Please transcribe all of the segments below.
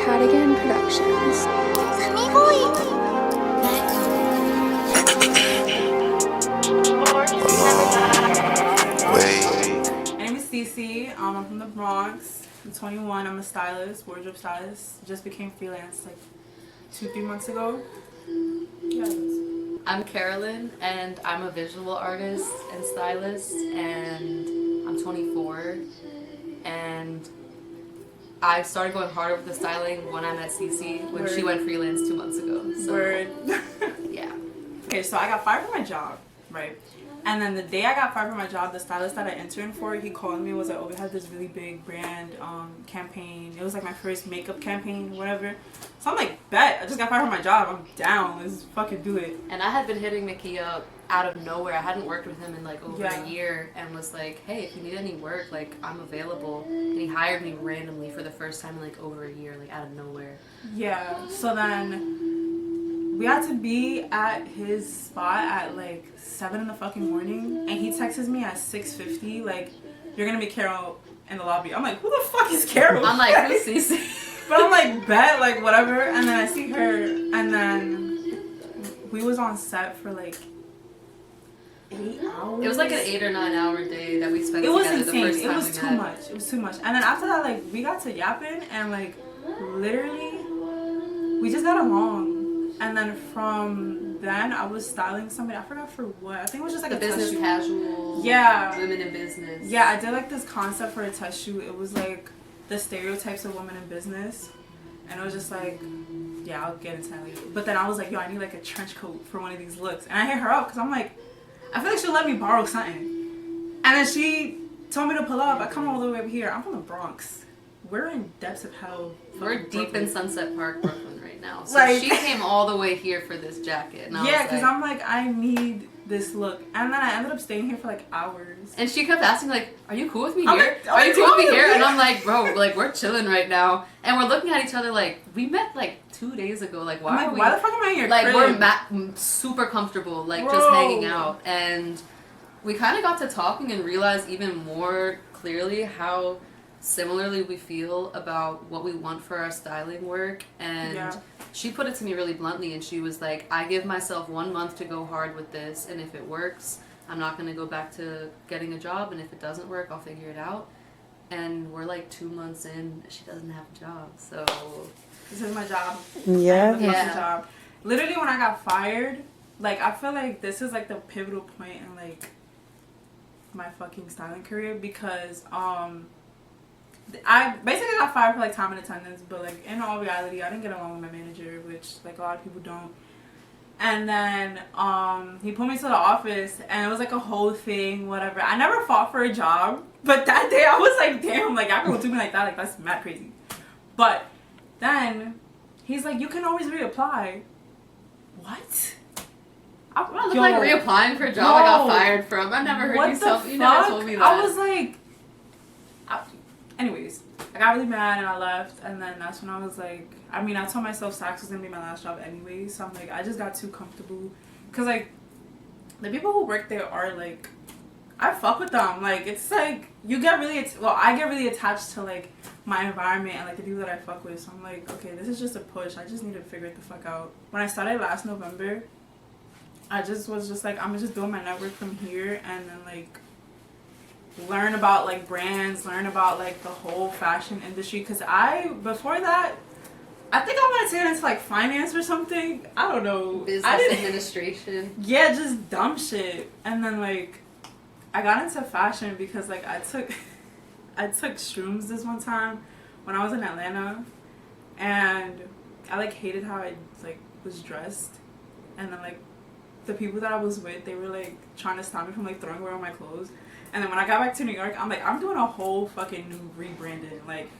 Cadigan Productions. My name is Cece. I'm from the Bronx. I'm 21. I'm a stylist, wardrobe stylist. Just became freelance like 2-3 months ago. Yeah, I'm Carolyn, and I'm a visual artist and stylist, and I'm 24. And I started going harder with the styling when I met Cece, when she went freelance 2 months ago. So, Word. Yeah. Okay, so I got fired from my job, right? And then the day I got fired from my job, the stylist that I interned for, he called me and was like, oh, we had this really big brand campaign. It was like my first makeup campaign, whatever. So I'm like, bet, I just got fired from my job. I'm down. Let's fucking do it. And I had been hitting Mickey up out of nowhere. I hadn't worked with him in like over Yeah. a year, and was like, hey, if you need any work, like, I'm available. And he hired me randomly for the first time in like over a year, like out of nowhere. Yeah, so then we had to be at his spot at like 7 in the fucking morning, and he texts me at 6:50 like, you're gonna meet Carol in the lobby. I'm like, who the fuck is Carol? I'm like, who's Cece? But I'm like, bet, like whatever. And then I see her, and then we was on set for like 8 hours. It was like an 8 or 9 hour day that we spent It was together insane. the first It time was we too met. much. It was too much. And then after that, like, we got to yapping, and like literally we just got along. And then from then I was styling somebody. I forgot for what. I think it was just like The a test business shoot. casual. Yeah. Women in business. Yeah, I did like this concept for a test shoot. It was like the stereotypes of women in business, and it was just like, yeah, I'll get into that later. But then I was like, yo, I need like a trench coat for one of these looks, and I hit her up because I'm like, I feel like she'll let me borrow something. And then she told me to pull up. I come all the way over here. I'm from the Bronx. We're in depths of hell. We're deep Brooklyn. in Sunset Park, Brooklyn right now. So Like- she came all the way here for this jacket. And I Yeah, was because like, I'm like, I need this look. And then I ended up staying here for like hours. and she kept asking like, are you cool with me I'm here? like, Are you cool with me "Oh, here? yeah." And I'm like, bro, like, we're chilling right now. And we're looking at each other like, we met like 2 days ago. Like, why I'm are like, we... why the fuck am I in your like, crib? we're super comfortable, like, just Bro. hanging out. And we kind of got to talking and realized even more clearly how similarly we feel about what we want for our styling work. And Yeah. she put it to me really bluntly, and she was like, I give myself 1 month to go hard with this, and if it works, I'm not going to go back to getting a job, and if it doesn't work, I'll figure it out. And we're like 2 months in, she doesn't have a job, so... This is my job. Yeah. This is Yeah. my job. Literally, when I got fired, like, I feel like this is like the pivotal point in like my fucking styling career, because I basically got fired for like time and attendance, but like in all reality, I didn't get along with my manager, which like a lot of people don't. And then he put me to the office, and it was like a whole thing, whatever. I never fought for a job, but that day I was like, damn, like, y'all gonna do me like that, like, that's mad crazy. But then he's like, you can always reapply. What? I'm not looking like reapplying for a job I got fired from. I've never heard What you the tell. fuck? You never told me that. I was like, anyways, I got really mad and I left, and then that's when I was like, I mean, I told myself Saks was gonna be my last job anyways, so I'm like, I just got too comfortable, cause like the people who work there are like, I fuck with them. Like, it's like you get really I get really attached to like my environment and like the people that I fuck with. So I'm like, okay, this is just a push. I just need to figure it the fuck out. When I started last November, I just was just like, I'm gonna just build my network from here, and then like learn about like brands, learn about like the whole fashion industry. Cause before that, I think I wanted to get into like finance or something. I don't know. Business administration. Yeah, just dumb shit. And then like I got into fashion because like I took shrooms this one time when I was in Atlanta, and I like hated how I like was dressed, and then like the people that I was with, they were like trying to stop me from like throwing away all my clothes. And then when I got back to New York, I'm like, I'm doing a whole fucking new rebranding. Like,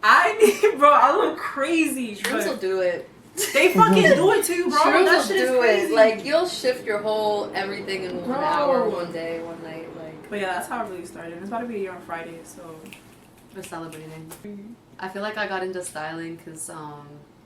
I look crazy. Shrooms will do it. They fucking do it to you, bro. Shrooms That will shit is do crazy. it. Like, you'll shift your whole everything in 1 Bro. hour, 1 day, 1 night. Like, But yeah, that's how it really started. It's about to be a year on Friday, so. we're celebrating. I feel like I got into styling because,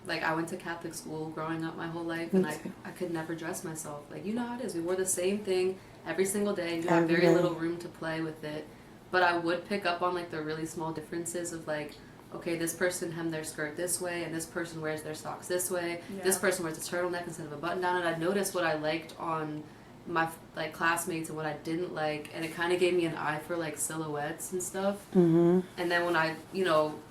like, I went to Catholic school growing up my whole life, and I could never dress myself. Like, you know how it is. We wore the same thing every single day. You have Every very day. little room to play with it. But I would pick up on, like, the really small differences of, like, okay, this person hemmed their skirt this way, and this person wears their socks this way. Yeah. This person wears a turtleneck instead of a button down, and I noticed what I liked on my like classmates and what I didn't like, and it kind of gave me an eye for like silhouettes and stuff. Mm-hmm. And then when I,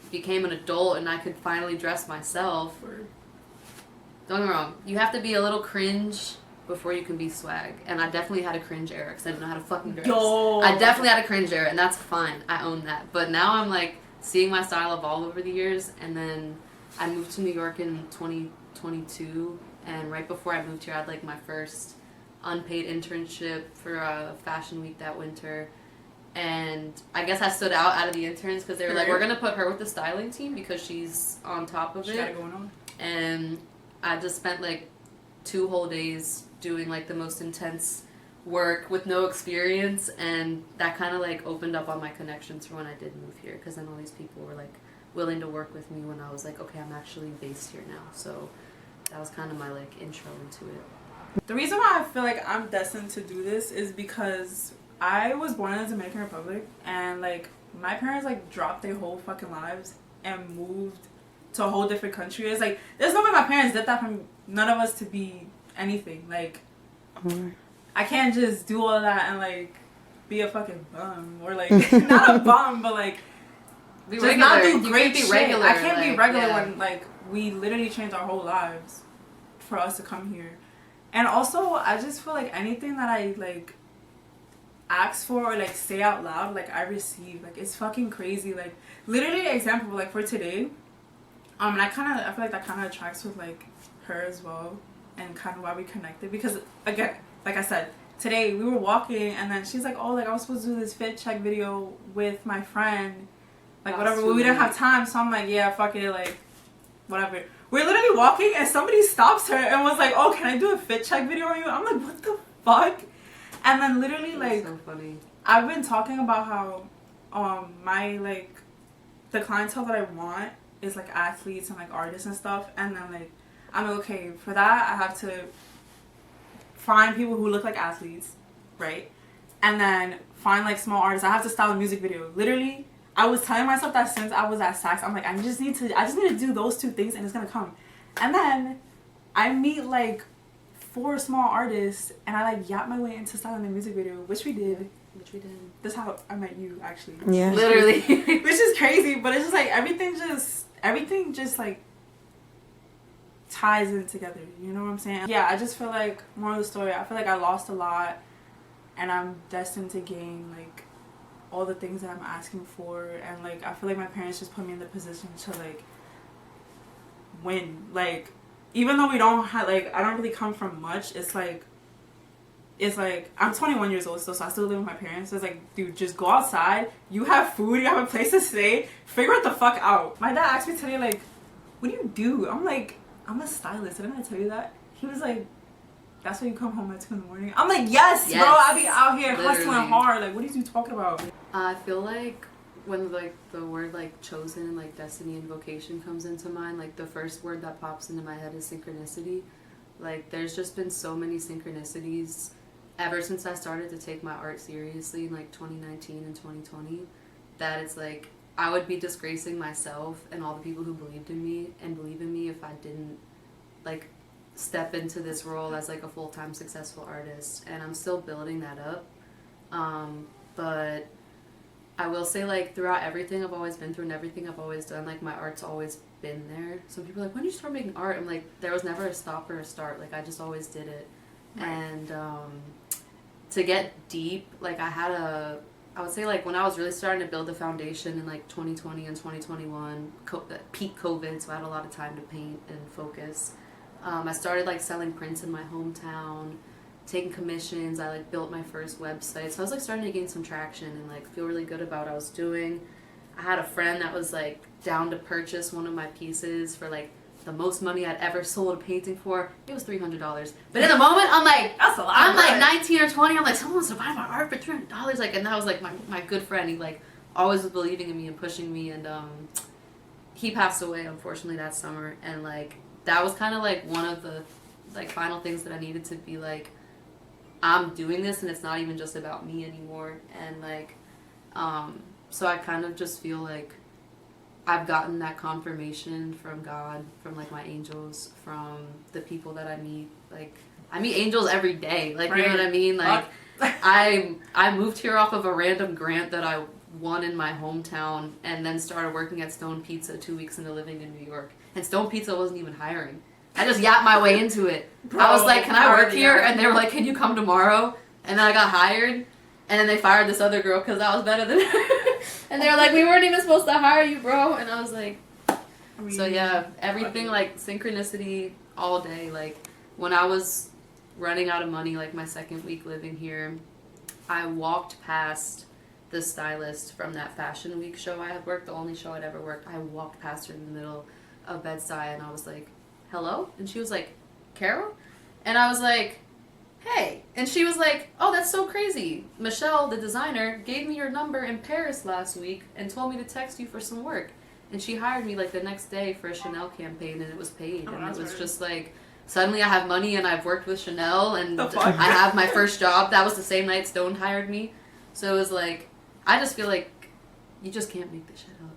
became an adult and I could finally dress myself, don't get me wrong, you have to be a little cringe before you can be swag. And I definitely had a cringe era because I didn't know how to fucking dress. Yo. I definitely had a cringe era, and that's fine. I own that. But now I'm like seeing my style evolve over the years, and then I moved to New York in 2022, and right before I moved here, I had like my first unpaid internship for a fashion week that winter. And I guess I stood out of the interns because they were like, we're going to put her with the styling team because she's on top of it. She got it going on. And I just spent like 2 whole days doing like the most intense work with no experience, and that kind of like opened up all my connections for when I did move here, because then all these people were like willing to work with me when I was like, okay, I'm actually based here now. So that was kind of my like intro into it. The reason why I feel like I'm destined to do this is because I was born in the Dominican Republic, and like my parents like dropped their whole fucking lives and moved to a whole different country. It's like there's no way my parents did that for none of us to be anything. Like I can't just do all that and like be a fucking bum, or like not a bum, but like Be just regular. not do You great can't be shit. regular. I can't be like, regular yeah. when like we literally changed our whole lives for us to come here. And also I just feel like anything that I like ask for or like say out loud, like I receive. Like it's fucking crazy. Like literally, example, like for today, and I feel like that kind of attracts with like her as well, and kind of why we connected, because again, like I said, today we were walking and then she's like, oh, like I was supposed to do this fit check video with my friend, like whatever, but we didn't have time, so I'm like, yeah, fuck it, like whatever. We're literally walking and somebody stops her and was like, oh, can I do a fit check video on you? I'm like, what the fuck? And then literally like so funny. I've been talking about how my like the clientele that I want is like athletes and like artists and stuff, and then like I'm like, okay, for that I have to find people who look like athletes, right? And then find like small artists. I have to style a music video. Literally, I was telling myself that since I was at Saks, I'm like, I just need to do those 2 things and it's gonna come. And then I meet like 4 small artists and I like yap my way into styling a music video, which we did. That's how I met you, actually. Yeah. Literally. Which is crazy, but it's just like everything just like ties in together. You know what I'm saying? Yeah, I just feel like, more of the story, I feel like I lost a lot and I'm destined to gain like all the things that I'm asking for, and like I feel like my parents just put me in the position to like win. Like even though we don't have like, I don't really come from much, it's like I'm 21 years old still, so I still live with my parents. So it's like, dude, just go outside. You have food. You have a place to stay. Figure it the fuck out. My dad asked me today, like, what do you do? I'm like, I'm a stylist. Didn't I tell you that? He was like, that's why you come home at 2 a.m. I'm like, yes, bro. I be out here hustling hard. Like, what are you talking about? I feel like when like the word like chosen and like destiny and vocation comes into mind, like the first word that pops into my head is synchronicity. Like there's just been so many synchronicities ever since I started to take my art seriously in like 2019 and 2020, that it's like I would be disgracing myself and all the people who believed in me and believe in me if I didn't like step into this role as like a full-time successful artist. And I'm still building that up, but I will say, like, throughout everything I've always been through and everything I've always done, like, my art's always been there. Some people are like, when did you start making art? I'm like, there was never a stop or a start. Like, I just always did it. Right. And to get deep, like, I would say, like, when I was really starting to build the foundation in, like, 2020 and 2021, peak COVID, so I had a lot of time to paint and focus. I started, like, selling prints in my hometown, taking commissions. I like built my first website, so I was like starting to gain some traction and like feel really good about what I was doing. I had a friend that was like down to purchase one of my pieces for like the most money I'd ever sold a painting for. It was $300, but in the moment I'm like, that's a lot. I'm like 19 or 20. I'm like, someone wants to buy my art for $300. Like, and that was like my good friend. He like always was believing in me and pushing me, and he passed away unfortunately that summer, and like that was kind of like one of the like final things that I needed to be like, I'm doing this and it's not even just about me anymore. And like so I kind of just feel like I've gotten that confirmation from God, from like my angels, from the people that I meet. Like I meet angels every day. Like you know what I mean? Like I moved here off of a random grant that I won in my hometown, and then started working at Stone Pizza 2 weeks into living in New York. And Stone Pizza wasn't even hiring. I just yapped my way into it. Bro, I was like, "Can I work here?" And they were like, "Can you come tomorrow?" And then I got hired. And then they fired this other girl because I was better than her. And they were like, "We weren't even supposed to hire you, bro." And I was like, so yeah, everything like synchronicity all day. Like when I was running out of money, like my second week living here, I walked past the stylist from that fashion week show I had worked, the only show I'd ever worked. I walked past her in the middle of Bed-Stuy and I was like, "Hello?" And she was like, "Carol?" And I was like, "Hey." And she was like, "Oh, that's so crazy. Michelle, the designer, gave me your number in Paris last week and told me to text you for some work." And she hired me like the next day for a Chanel campaign and it was paid. And it was just like, suddenly I have money and I've worked with Chanel and I have my first job. That was the same night Stone hired me. So it was like, I just feel like you just can't make this shit up.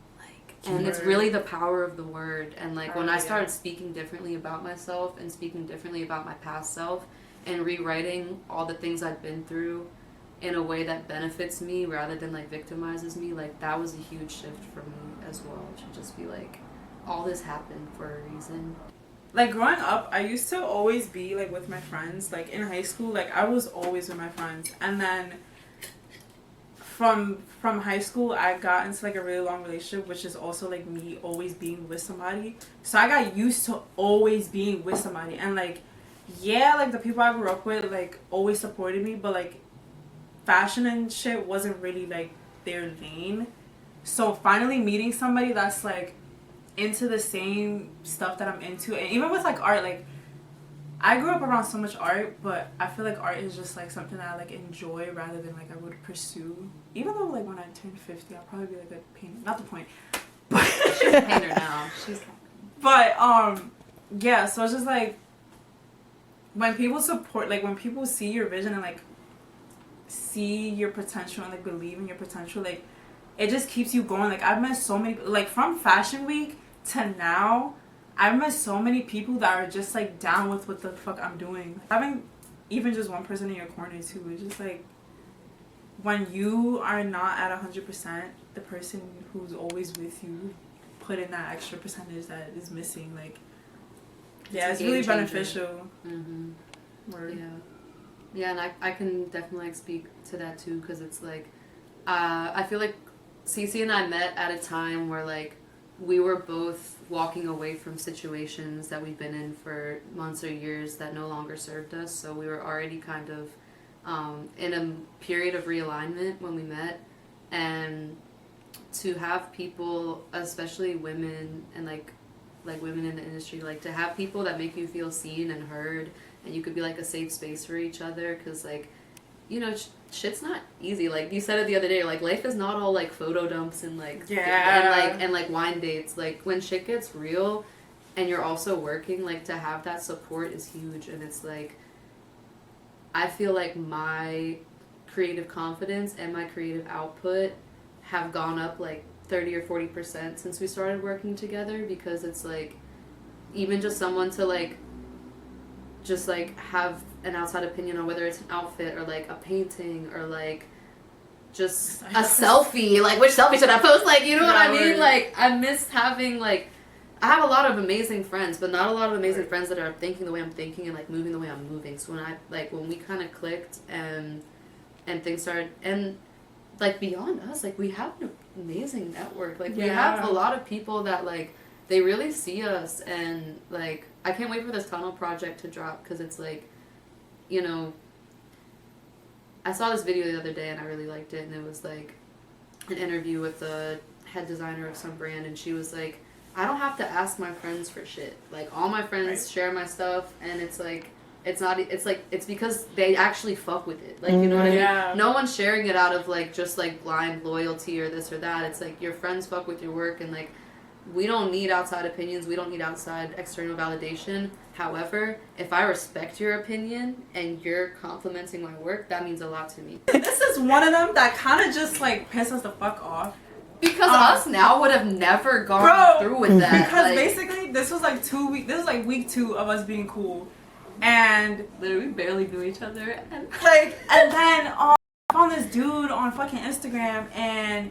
And it's really the power of the word. And like when I started speaking differently about myself and speaking differently about my past self and rewriting all the things I've been through in a way that benefits me rather than like victimizes me, like that was a huge shift for me as well, to just be like, all this happened for a reason. Like growing up, I used to always be like with my friends. Like in high school, like I was always with my friends. And then from high school, I got into like a really long relationship, which is also like me always being with somebody. So I got used to always being with somebody. And like, yeah, like the people I grew up with like always supported me, but like fashion and shit wasn't really like their lane. So finally meeting somebody that's like into the same stuff that I'm into, and even with like art, like I grew up around so much art, but I feel like art is just like something that I like enjoy rather than like I would pursue. Even though like when I turn 50, I'll probably be like a painter. Not the point. But she's a painter now. But yeah, so it's just like when people support, like when people see your vision and like see your potential and like believe in your potential, like it just keeps you going. Like I've met so many, like from Fashion Week to now, I've met so many people that are just like down with what the fuck I'm doing. Having even just one person in your corner too, it's just like when you are not at 100%, the person who's always with you put in that extra percentage that is missing. Like yeah, it's really beneficial. Mm-hmm. Yeah, and I can definitely like speak to that too, because it's like I feel like Cece and I met at a time where like we were both walking away from situations that we've been in for months or years that no longer served us. So we were already kind of in a period of realignment when we met, and to have people, especially women and like women in the industry, like to have people that make you feel seen and heard, and you could be like a safe space for each other, because like, you know, shit's not easy. Like you said it the other day, like life is not all like photo dumps and like and like wine dates. Like when shit gets real and you're also working, like to have that support is huge. And it's like, I feel like my creative confidence and my creative output have gone up like 30 or 40% since we started working together, because it's like even just someone to like just like have an outside opinion on whether it's an outfit or like a painting or like just a selfie, like which selfie should I post, like you know what I mean? Like I miss having like, I have a lot of amazing friends, but not a lot of amazing friends that are thinking the way I'm thinking and like moving the way I'm moving. So when we kind of clicked and things started, and like beyond us, like we have an amazing network. Like we have a lot of people that like they really see us, and like I can't wait for this tunnel project to drop, because it's like, you know, I saw this video the other day and I really liked it, and it was like an interview with the head designer of some brand, and she was like, I don't have to ask my friends for shit. Like all my friends share my stuff, and it's like it's because they actually fuck with it. Like you know what I mean? No one's sharing it out of like just like blind loyalty or this or that. It's like your friends fuck with your work, and like we don't need outside opinions. We don't need outside external validation. However, if I respect your opinion and you're complimenting my work, that means a lot to me. This is one of them that kind of just like pisses the fuck off. Because us now would have never gone through with that. Because basically, this was like 2 weeks. This was like week 2 of us being cool, and literally we barely knew each other. And then I found this dude on fucking Instagram, and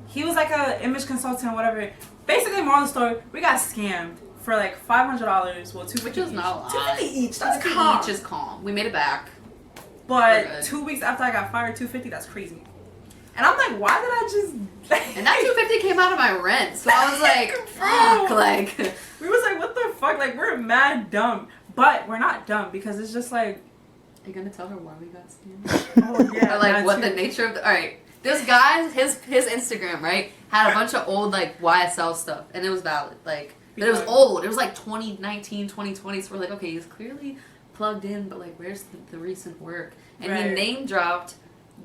he was like a image consultant, whatever. Basically, moral of the story: we got scammed for like $500. Well, $250, which is not a lot. $250 each. That's calm. Each is calm. We made it back. But 2 weeks after I got fired, $250. That's crazy. And I'm like, why did I just? And that $250 came out of my rent, so I was like, fuck, like. We was like, what the fuck? Like, we're mad dumb, but we're not dumb because it's just like. Are you gonna tell her why we got scammed? Oh yeah. Or like what the nature of the. All right, this guy, his Instagram, right, had a bunch of old like YSL stuff, and it was valid, like, but it was old. It was like 2019, 2020. So we're like, okay, he's clearly plugged in, but like, where's the recent work? And he name dropped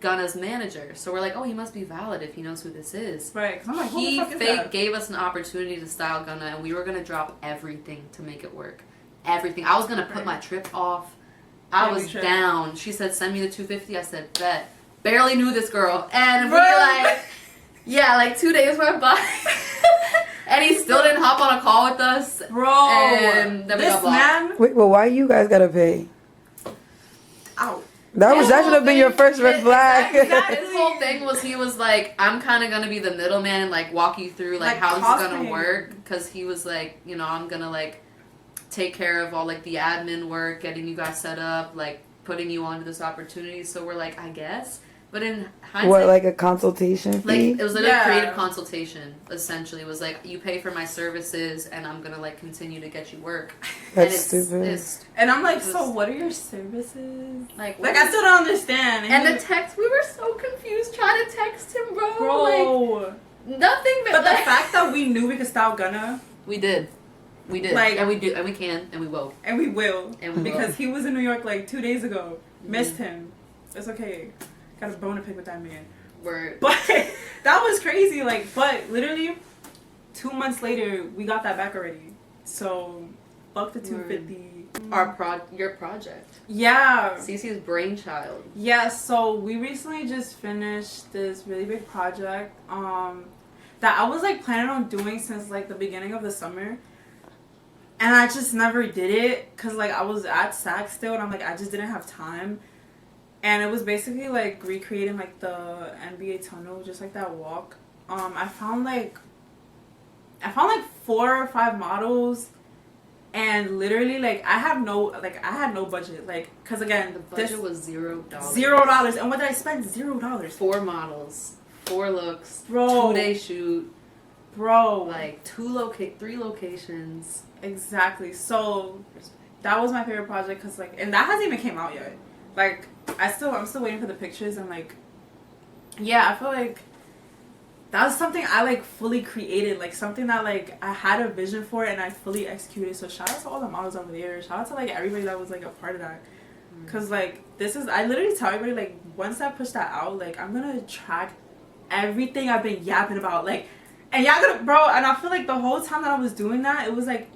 Gunna's manager, so we're like, oh, he must be valid if he knows who this is. Right, because I'm like, he fake gave us an opportunity to style Gunna, and we were gonna drop everything to make it work. Everything. I was gonna put my trip off. I was down. She said, send me the $250. I said, bet. Barely knew this girl, and we like, yeah, like 2 days went by, and he still didn't hop on a call with us, bro. And then we got blocked. Wait, well, why you guys gotta pay? Ow. That should have been your first red flag. Exactly. His whole thing was he was like, I'm kind of going to be the middleman and like walk you through like how this is going to work. Because he was like, you know, I'm going to like take care of all like the admin work, getting you guys set up, like putting you onto this opportunity. So we're like, I guess. But in hindsight, what, like a consultation fee? Like, it was like a creative consultation, essentially. It was like, you pay for my services, and I'm going to, like, continue to get you work. That's stupid. And I'm like, so what are your services? Like I still don't understand. And the text, we were so confused trying to text him, bro. Bro. Like, nothing but the fact that we knew we could style Gunna. We did. We did. Like, and we do, and we can, and we will. And we will. And we because will. he was in New York, like, 2 days ago. Missed him. It's okay. Got a bone to pick with that man. Word. But that was crazy. Like, but literally 2 months later, we got that back already. So, fuck the $250. Your project. Yeah. Cece's brainchild. Yeah. So we recently just finished this really big project. That I was like planning on doing since like the beginning of the summer. And I just never did it because like I was at SAC still, and I'm like I just didn't have time. And it was basically like recreating like the NBA tunnel, just like that walk. I found like 4 or 5 models, and literally like I had no budget, like, because again the budget was $0. $0. And what did I spend? $0. 4 models, 4 looks, bro. 2-day shoot, bro. like 3 locations. Exactly. So that was my favorite project because like, and that hasn't even came out yet. Like, I'm still waiting for the pictures, and like, yeah, I feel like that was something I like fully created, like something that like I had a vision for and I fully executed. So shout out to all the models over there. Shout out to like everybody that was like a part of that. Cause like I literally tell everybody, like, once I push that out, like I'm gonna track everything I've been yapping about, like, and y'all gonna, bro. And I feel like the whole time that I was doing that, it was like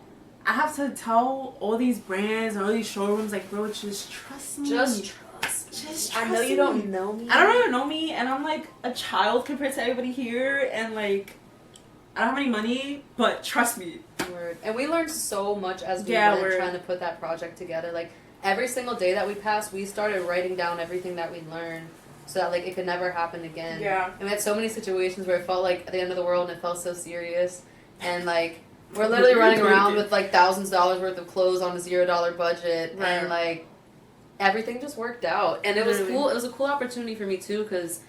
I have to tell all these brands and all these showrooms, like, bro, just trust me. Just trust. I know you don't know me. I don't even know me, and I'm like a child compared to everybody here, and like I don't have any money, but trust me. Word. And we learned so much as we were trying to put that project together. Like, every single day that we passed, we started writing down everything that we learned, so that like it could never happen again. Yeah. And we had so many situations where it felt like the end of the world, and it felt so serious, and like we're literally running around with like thousands of dollars worth of clothes on a $0 budget, and like everything just worked out. And it was cool. It was a cool opportunity for me too, because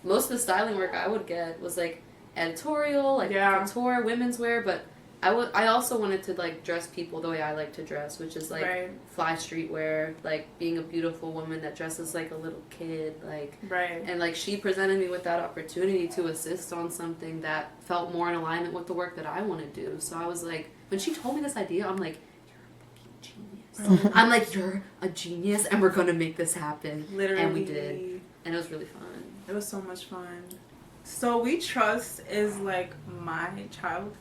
most of the styling work I would get was like editorial, like couture, women's wear, but I also wanted to like dress people the way I like to dress, which is like fly streetwear, like being a beautiful woman that dresses like a little kid, like, and like she presented me with that opportunity to assist on something that felt more in alignment with the work that I want to do. So I was like, when she told me this idea, I'm like, you're a fucking genius. I'm like, you're a genius, and we're gonna make this happen. Literally. And we did, and it was really fun. It was so much fun. So We Trust is like my child.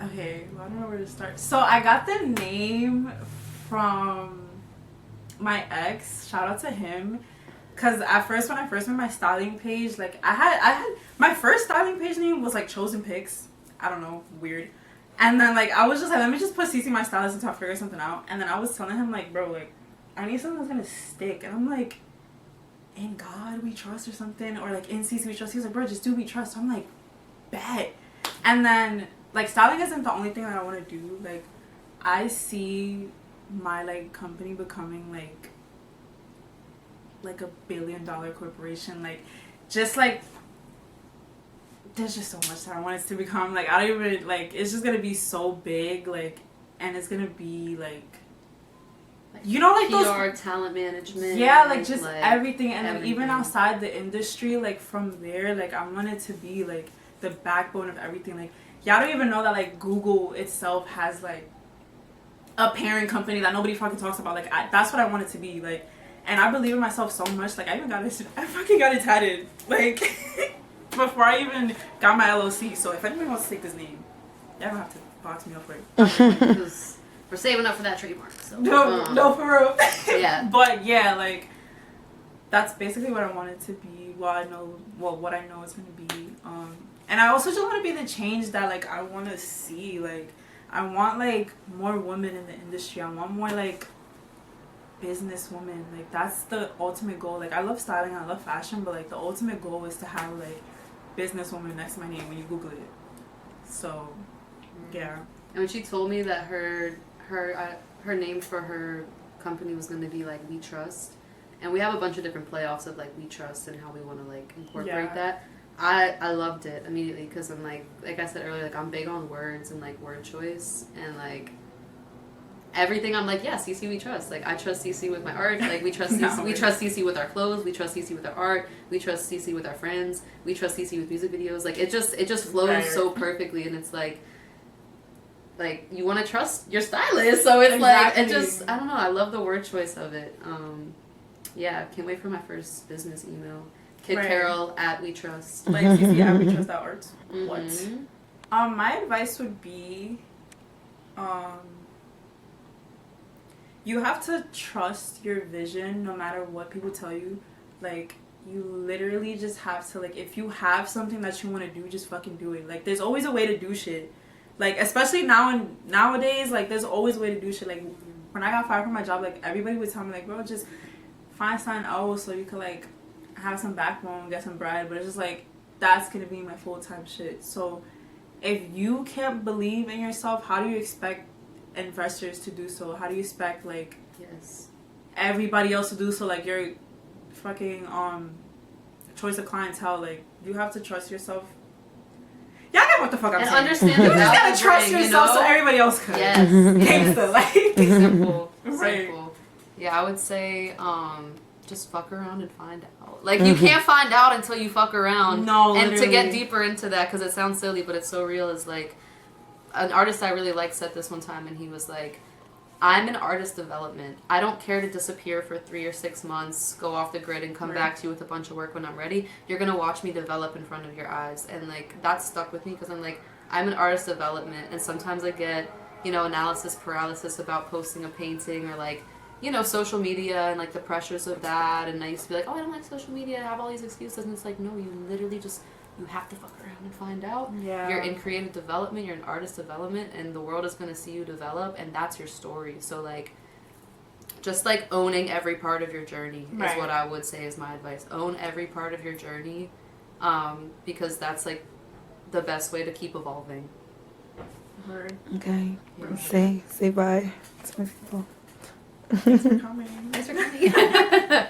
Okay, well, I don't know where to start. So I got the name from my ex. Shout out to him. Cause at first, when I first made my styling page, like I had my first styling page name was like Chosen Pics. I don't know, weird. And then like I was just like, let me just put Cece my stylist until I figure something out. And then I was telling him like, bro, like I need something that's gonna stick. And I'm like, in God we trust or something, or like in Cece we trust. He was like, bro, just do we trust. So I'm like, bet. And then like styling isn't the only thing that I want to do. Like I see my like company becoming like $1 billion corporation. Like just like there's just so much that I want it to become. Like I don't even like, it's just gonna be so big, like, and it's gonna be like you know, like PR, those talent management. yeah, like just like, everything. And then everything. even outside the industry, like from there, like I want it to be like the backbone of everything. Like y'all don't even know that like Google itself has like a parent company that nobody fucking talks about. Like that's what I want it to be. Like, and I believe in myself so much. Like I fucking got it tatted. Like before I even got my LLC. So if anybody wants to take this name, y'all gonna have to box me up for it. Because we're saving up for that trademark. So No, for real. Yeah. But yeah, like that's basically what I want it to be. What I know it's gonna be. And I also just want to be the change that like I want to see. Like I want like more women in the industry. I want more like business women. Like that's the ultimate goal. Like I love styling, I love fashion, but like the ultimate goal is to have like business woman next to my name when you Google it. So yeah. And when she told me that her name for her company was going to be like We Trust, and we have a bunch of different playoffs of like We Trust and how we want to like incorporate that. I loved it immediately because I'm like I said earlier, like I'm big on words and like word choice and like everything. I'm like, yeah, Cece we trust. Like I trust Cece with my art. Like we trust Cece, we trust Cece with our clothes. We trust Cece with our art. We trust Cece with our friends. We trust Cece with music videos. Like it just flows so perfectly, and it's like you want to trust your stylist. So it's like it just, I don't know. I love the word choice of it. Yeah, can't wait for my first business email. Kid Carol at We Trust. Like Cece at We Trust Arts. Mm-hmm. What? My advice would be, you have to trust your vision no matter what people tell you. Like you literally just have to, like, if you have something that you want to do, just fucking do it. Like there's always a way to do shit. Like especially nowadays, like there's always a way to do shit. Like when I got fired from my job, like everybody would tell me like, bro, just find something else so you could like have some backbone, get some bread. But it's just like that's gonna be my full-time shit. So if you can't believe in yourself, how do you expect investors to do so? How do you expect like everybody else to do so? Like your fucking choice of clientele. Like you have to trust yourself. Y'all get what the fuck I'm saying. And understand you just gotta trust yourself so everybody else can. Yes. Gangsta, like simple. Right. Simple. Yeah, I would say just fuck around and find out. Like you can't find out until you fuck around. No, and literally. to get deeper into that, because it sounds silly, but it's so real. Is like an artist I really like said this one time, and he was like, I'm in artist development. I don't care to disappear for 3 or 6 months, go off the grid, and come back to you with a bunch of work when I'm ready. You're gonna watch me develop in front of your eyes. And like that stuck with me because I'm like, I'm in artist development, and sometimes I get, analysis paralysis about posting a painting or like, social media and like the pressures of that. And I used to be like, oh, I don't like social media, I have all these excuses. And it's like, no, you literally just, you have to fuck around and find out. Yeah. You're in creative development, you're in artist development, and the world is going to see you develop, and that's your story. So like, just like owning every part of your journey is what I would say is my advice. Own every part of your journey, because that's like the best way to keep evolving. Word. Okay. Say bye to my people. Thanks for coming. Thanks for coming.